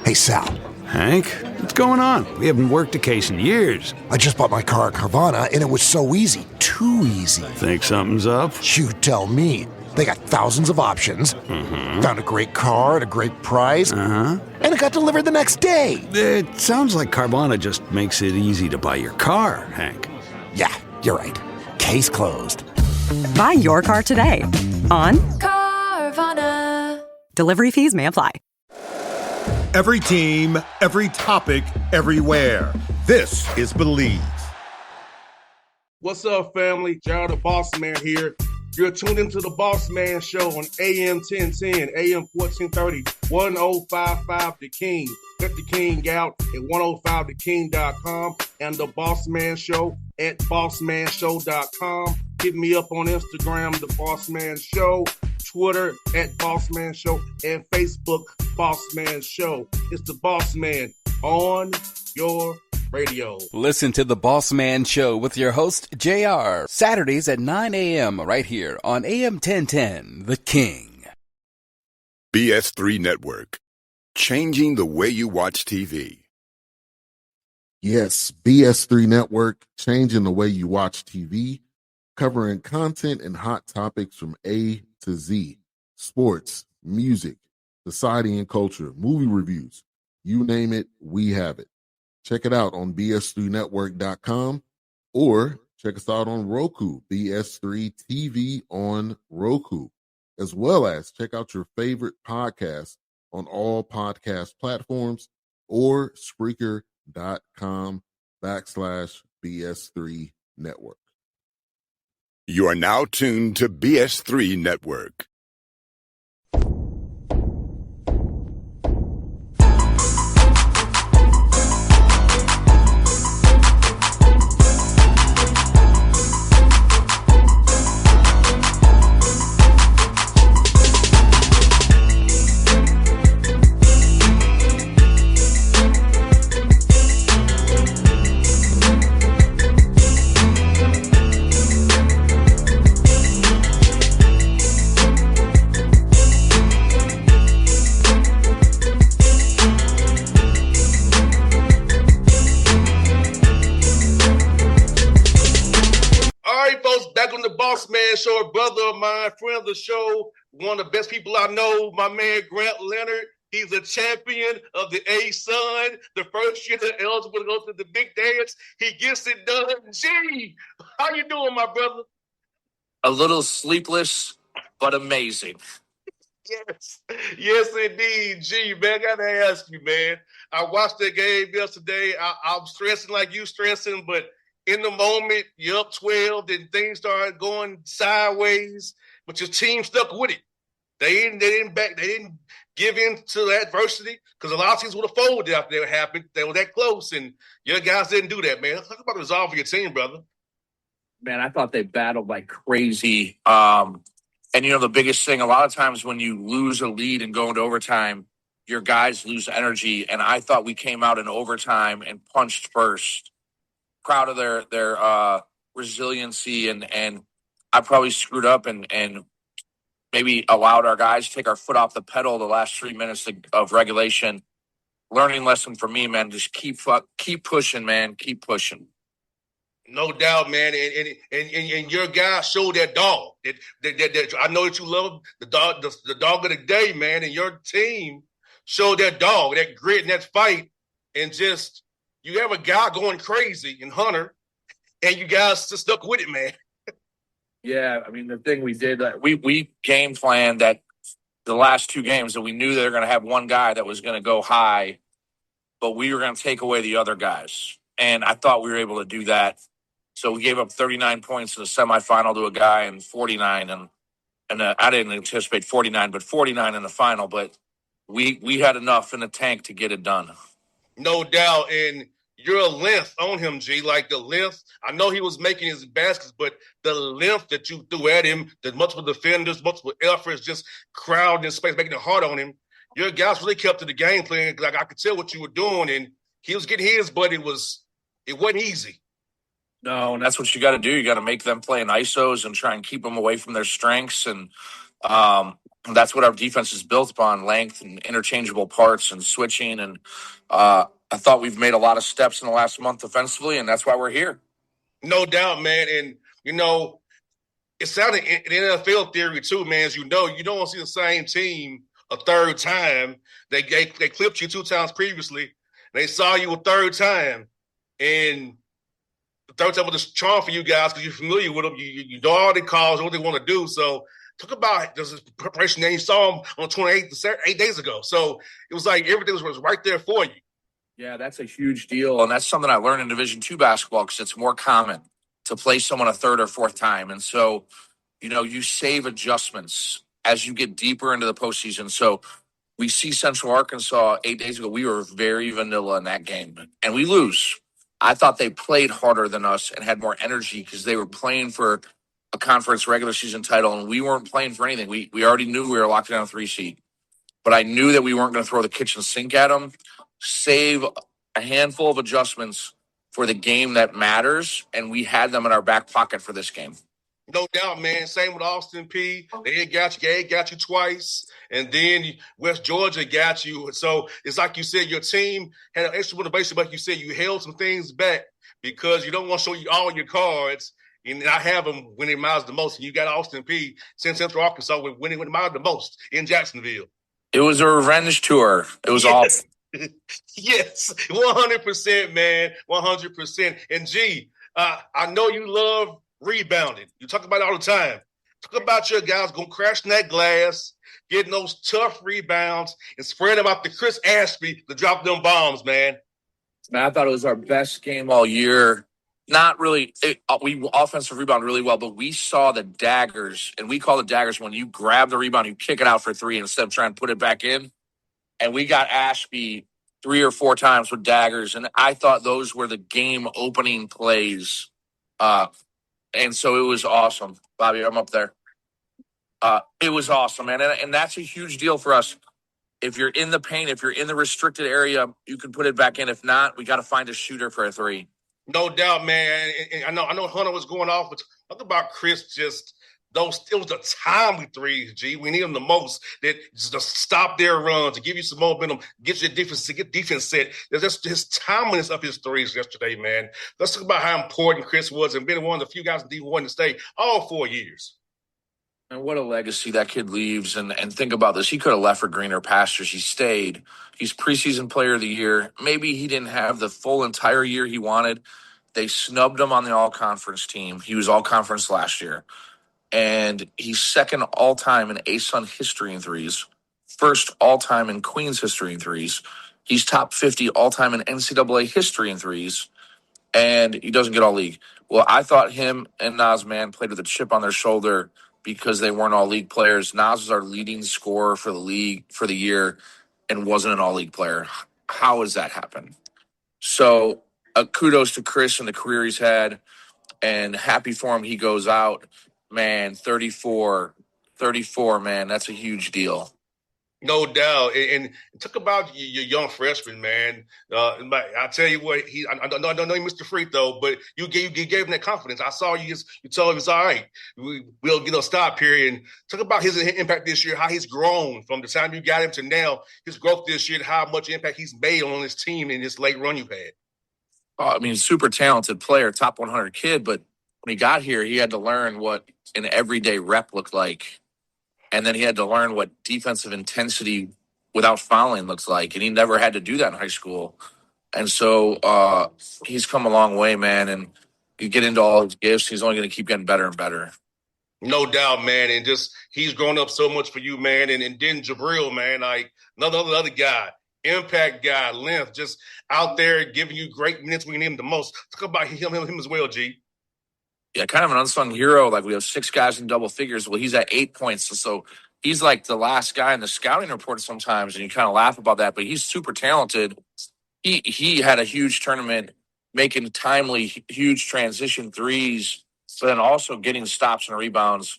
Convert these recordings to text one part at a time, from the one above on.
Hey, Sal. Hank, what's going on? We haven't worked a case in years. I just bought my car at Carvana, and it was so easy. Too easy. Think something's up? You tell me. They got thousands of options. Found a great car at a great price. And it got delivered the next day. It sounds like Carvana just makes it easy to buy your car, Hank. Yeah, you're right. Case closed. Buy your car today on Carvana. Delivery fees may apply. Every team, every topic, everywhere. This is Believe. What's up, family? Jared the Bossman here. You're tuned into the Bossman Show on AM 1010, AM 1430, 1055 The King. Check The King out at 105theking.com and the Bossman Show at bossmanshow.com. Hit me up on Instagram, The Bossman Show, Twitter at Bossman Show, and Facebook, Bossman Show. It's the Bossman on your radio. Listen to the Bossman Show with your host, JR, Saturdays at 9 a.m. right here on AM 1010, The King. BS3 Network, changing the way you watch TV. Yes, BS3 Network, changing the way you watch TV, covering content and hot topics from A to Z, sports, music, society and culture, movie reviews, you name it, we have it. Check it out on bs3network.com or check us out on Roku, BS3 TV on Roku, as well as check out your favorite podcast on all podcast platforms or Spreaker.com/BS3 Network. You are now tuned to BS3 Network. Bossman Show, a brother of mine, friend of the show, one of the best people I know, my man Grant Leonard. He's a champion of the A-Sun, the first year that eligible to go to the big dance. He gets it done. G, how you doing, my brother? A little sleepless, but amazing. Yes, indeed. G, man, I gotta ask you, man. I watched that game yesterday. I'm stressing like you stressing, but in the moment, you're up 12, then things started going sideways, but your team stuck with it. They didn't give in to adversity, because a lot of teams would have folded after that happened. They were that close, and your guys didn't do that, man. Talk about the resolve of your team, brother. Man, I thought they battled like crazy. And, you know, the biggest thing, a lot of times when you lose a lead and go into overtime, your guys lose energy, and I thought we came out in overtime and punched first. Proud of their resiliency, and I probably screwed up and maybe allowed our guys to take our foot off the pedal the last 3 minutes of regulation. Learning lesson for me, man. Just keep pushing, man. Keep pushing. No doubt, man. And your guys showed that dog. That I know that you love the dog of the day, man. And your team showed that dog, that grit and that fight, and just. You have a guy going crazy in Hunter, and you guys just stuck with it, man. Yeah, I mean, the thing we did, we game planned that the last two games that we knew they were going to have one guy that was going to go high, but we were going to take away the other guys. And I thought we were able to do that. So we gave up 39 points in the semifinal to a guy and 49. And I didn't anticipate 49, but 49 in the final. But we had enough in the tank to get it done. No doubt. And your length on him, G, like the length. I know he was making his baskets, but the length that you threw at him, the multiple defenders, multiple efforts, just crowding in space, making it hard on him. Your guys really kept to the game plan. Like I could tell what you were doing, and he was getting his, but it wasn't easy. No, and that's what you got to do. You got to make them play in ISOs and try and keep them away from their strengths. And That's what our defense is built upon: length and interchangeable parts and switching. And I thought we've made a lot of steps in the last month defensively, and that's why we're here. No doubt, man. And, it sounded in NFL theory too, man. As you know, you don't want to see the same team a third time. They clipped you 2 times previously. They saw you a third time. And the third time was a charm for you guys because you're familiar with them. You know all the calls, what they want to do. So talk about this preparation. And you saw them on the 28th, 8 days ago. So it was like everything was right there for you. Yeah, that's a huge deal. And that's something I learned in Division II basketball because it's more common to play someone a third or fourth time. And so, you save adjustments as you get deeper into the postseason. So we see Central Arkansas 8 days ago. We were very vanilla in that game, and we lose. I thought they played harder than us and had more energy because they were playing for a conference regular season title, and we weren't playing for anything. We already knew we were locked down a 3 seed, but I knew that we weren't going to throw the kitchen sink at them. Save a handful of adjustments for the game that matters, and we had them in our back pocket for this game. No doubt, man. Same with Austin P. They got you twice, and then West Georgia got you. So it's like you said, your team had an extra motivation, but you said you held some things back because you don't want to show you all your cards and not have them when it matters the most. And you got Austin P. Central Arkansas when it matters the most in Jacksonville. It was a revenge tour. It was awesome. Yes, 100%, man, 100%. And G, I know you love rebounding. You talk about it all the time. Talk about your guys going crashing that glass, getting those tough rebounds, and spreading them out to Chris Ashby to drop them bombs, man. Man, I thought it was our best game all year. Not really. We offensive rebound really well, but we saw the daggers, and we call the daggers when you grab the rebound, you kick it out for 3 instead of trying to put it back in. And we got Ashby 3 or 4 times with daggers, and I thought those were the game-opening plays. And so it was awesome. Bobby, I'm up there. It was awesome, man. And that's a huge deal for us. If you're in the paint, if you're in the restricted area, you can put it back in. If not, we got to find a shooter for a 3. No doubt, man. And I know Hunter was going off, but talk about Chris just it was the timely 3s, G. We need them the most. That just stop their runs, to give you some momentum, get defense set. There's just his timeliness of his 3s yesterday, man. Let's talk about how important Chris was and been one of the few guys in D1 to stay all 4 years. And what a legacy that kid leaves. And think about this. He could have left for greener pastures. He stayed. He's preseason player of the year. Maybe he didn't have the full entire year he wanted. They snubbed him on the all-conference team. He was all-conference last year. And he's second all-time in ASUN history in 3s, first all-time in Queens history in 3s. He's top 50 all-time in NCAA history in 3s, and he doesn't get all-league. Well, I thought him and Nas Man played with a chip on their shoulder because they weren't all-league players. Nas was our leading scorer for the league for the year and wasn't an all-league player. How has that happened? So kudos to Chris and the career he's had, and happy for him he goes out. Man, 34, man, that's a huge deal. No doubt. And talk about your young freshman, man. I tell you what, I know he missed the free throw, but you gave him that confidence. I saw you told him it's all right. We'll get a stop here. And talk about his impact this year, how he's grown from the time you got him to now, his growth this year, how much impact he's made on his team in this late run you've had. Super talented player, top 100 kid, but when he got here, he had to learn what an everyday rep looked like. And then he had to learn what defensive intensity without fouling looks like. And he never had to do that in high school. And so he's come a long way, man. And you get into all his gifts, he's only going to keep getting better and better. No doubt, man. And just he's grown up so much for you, man. And then Jabril, man, like another guy, impact guy, length, just out there giving you great minutes when you need him the most. Talk about him as well, G. Yeah, kind of an unsung hero. Like, we have 6 guys in double figures. Well, he's at 8 points. So he's like the last guy in the scouting report sometimes, and you kind of laugh about that. But he's super talented. He had a huge tournament, making timely, huge transition 3s, but then also getting stops and rebounds.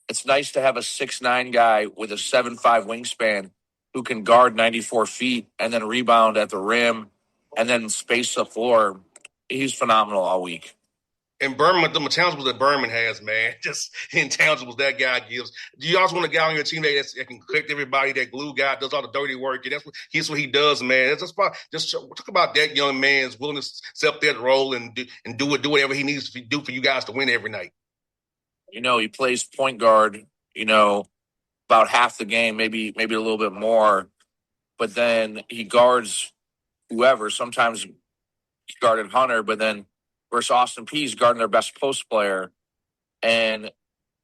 It's nice to have a 6'9" guy with a 7'5" wingspan who can guard 94 feet and then rebound at the rim and then space the floor. He's phenomenal all week. And Berman, the intangibles that Berman has, man, just intangibles that guy gives. You also want a guy on your team that can collect everybody, that glue guy, does all the dirty work, and that's what he does, man. It's just talk about that young man's willingness to accept that role and do whatever he needs to do for you guys to win every night. He plays point guard, about half the game, maybe a little bit more, but then he guards whoever. Sometimes he guarded Hunter, but then versus Austin Peay's guarding their best post player. And,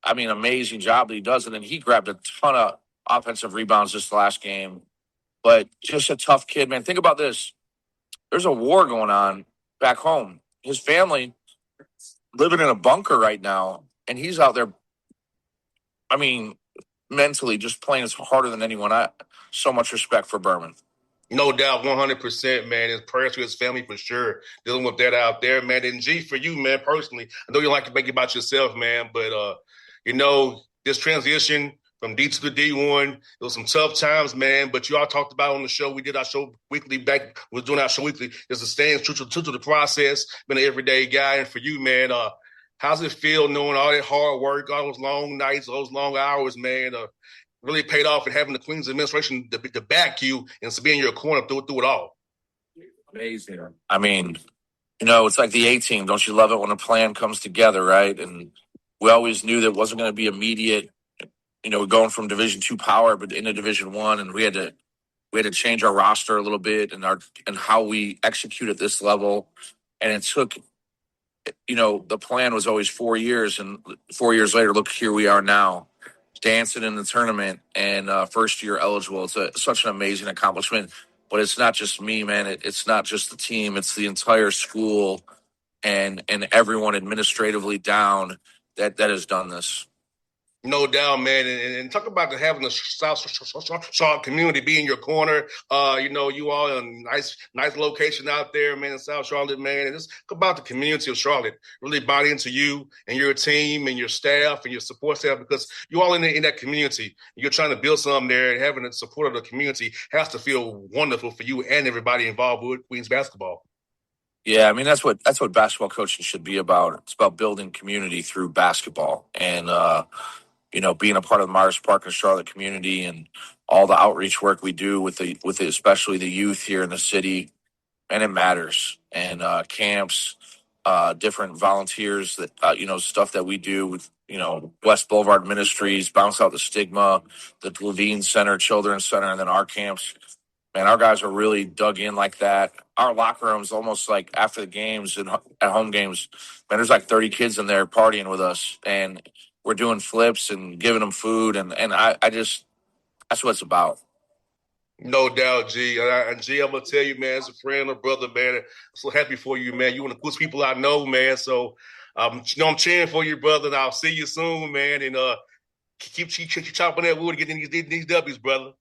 amazing job that he does. And then he grabbed a ton of offensive rebounds this last game. But just a tough kid, man. Think about this. There's a war going on back home. His family living in a bunker right now, and he's out there, mentally just playing as harder than anyone. So much respect for Berman. No doubt, 100%, man. His prayers to his family for sure. Dealing with that out there, man. And G, for you, man, personally, I know you like to make it about yourself, man, but, this transition from D2 to D1, it was some tough times, man, but you all talked about on the show. We did our show weekly back. We were doing our show weekly. Just staying true to the process, been an everyday guy. And for you, man, how's it feel knowing all that hard work, all those long nights, those long hours, man, really paid off and having the Queens administration to back you and to be in your corner through it all? Amazing. It's like the A-team. Don't you love it when a plan comes together, right? And we always knew that it wasn't going to be immediate, going from Division II power but into Division I, and we had to change our roster a little bit and how we execute at this level. And it took, the plan was always 4 years, and 4 years later, look, here we are now, dancing in the tournament and first year eligible. It's such an amazing accomplishment. But it's not just me, man. It's not just the team. It's the entire school and everyone administratively down that has done this. No doubt, man. And talk about having the South Charlotte community be in your corner. You all in a nice location out there, man, in South Charlotte, man. And just about the community of Charlotte really bought into you and your team and your staff and your support staff, because you all in that community. You're trying to build something there, and having the support of the community has to feel wonderful for you and everybody involved with Queens basketball. Yeah, that's what basketball coaching should be about. It's about building community through basketball, and being a part of the Myers Park and Charlotte community and all the outreach work we do with especially the youth here in the city, and it matters. And camps, different volunteers that stuff that we do with West Boulevard Ministries, Bounce Out the Stigma, the Levine Center, Children's Center, and then our camps. Man, our guys are really dug in like that. Our locker room's almost like after the games and at home games, man, there's like 30 kids in there partying with us, and we're doing flips and giving them food, and I just, that's what it's about. No doubt, G. And G, I'm going to tell you, man, as a friend or brother, man, I'm so happy for you, man. You're one of the coolest people I know, man. So, I'm cheering for you, brother, and I'll see you soon, man. And keep chopping that wood, getting these W's, brother.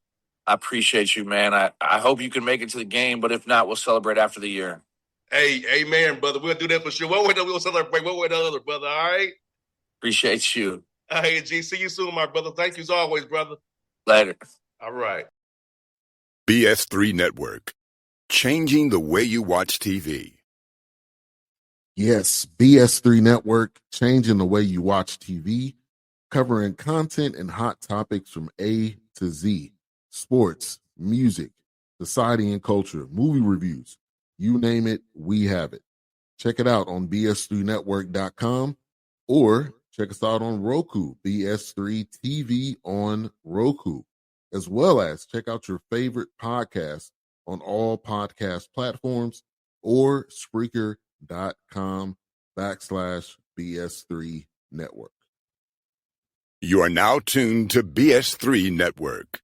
I appreciate you, man. I hope you can make it to the game, but if not, we'll celebrate after the year. Hey, amen, brother. We'll do that for sure. One way we'll celebrate, one way or the other, brother, all right? Appreciate you. Hey, G, see you soon, my brother. Thank you as always, brother. Later. All right. BS3 Network. Changing the way you watch TV. Yes, BS3 Network, changing the way you watch TV, covering content and hot topics from A to Z. Sports, music, society and culture, movie reviews. You name it, we have it. Check it out on bs3network.com or check us out on Roku, BS3 TV on Roku, as well as check out your favorite podcast on all podcast platforms or Spreaker.com/BS3 Network. You are now tuned to BS3 Network.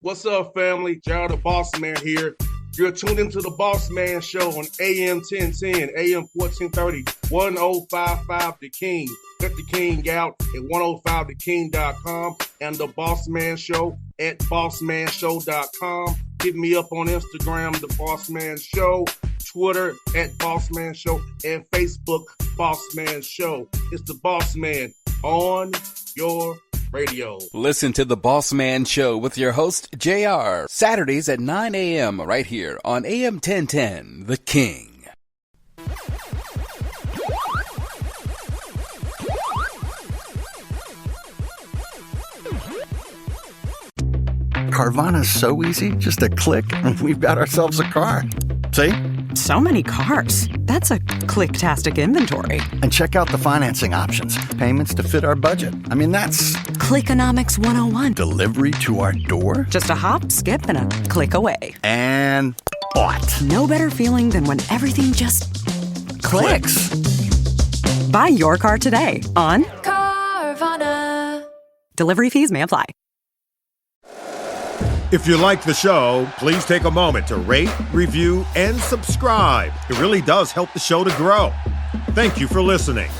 What's up, family? Gerald the Bossman here. You're tuned into the Bossman Show on AM 1010, AM 1430, 1055 The King. Check The King out at 105theking.com and the Bossman Show at bossmanshow.com. Hit me up on Instagram, The Bossman Show, Twitter at Bossman Show, and Facebook, Bossman Show. It's the Bossman on your radio. Listen to The Bossman Show with your host, JR, Saturdays at 9 a.m. right here on AM 1010, The King. Carvana's so easy. Just a click, and we've got ourselves a car. See? So many cars. That's a click-tastic inventory. And check out the financing options. Payments to fit our budget. I mean, that's... Clickonomics 101. Delivery to our door? Just a hop, skip, and a click away. And what? No better feeling than when everything just clicks. Buy your car today on Carvana. Delivery fees may apply. If you like the show, please take a moment to rate, review, and subscribe. It really does help the show to grow. Thank you for listening.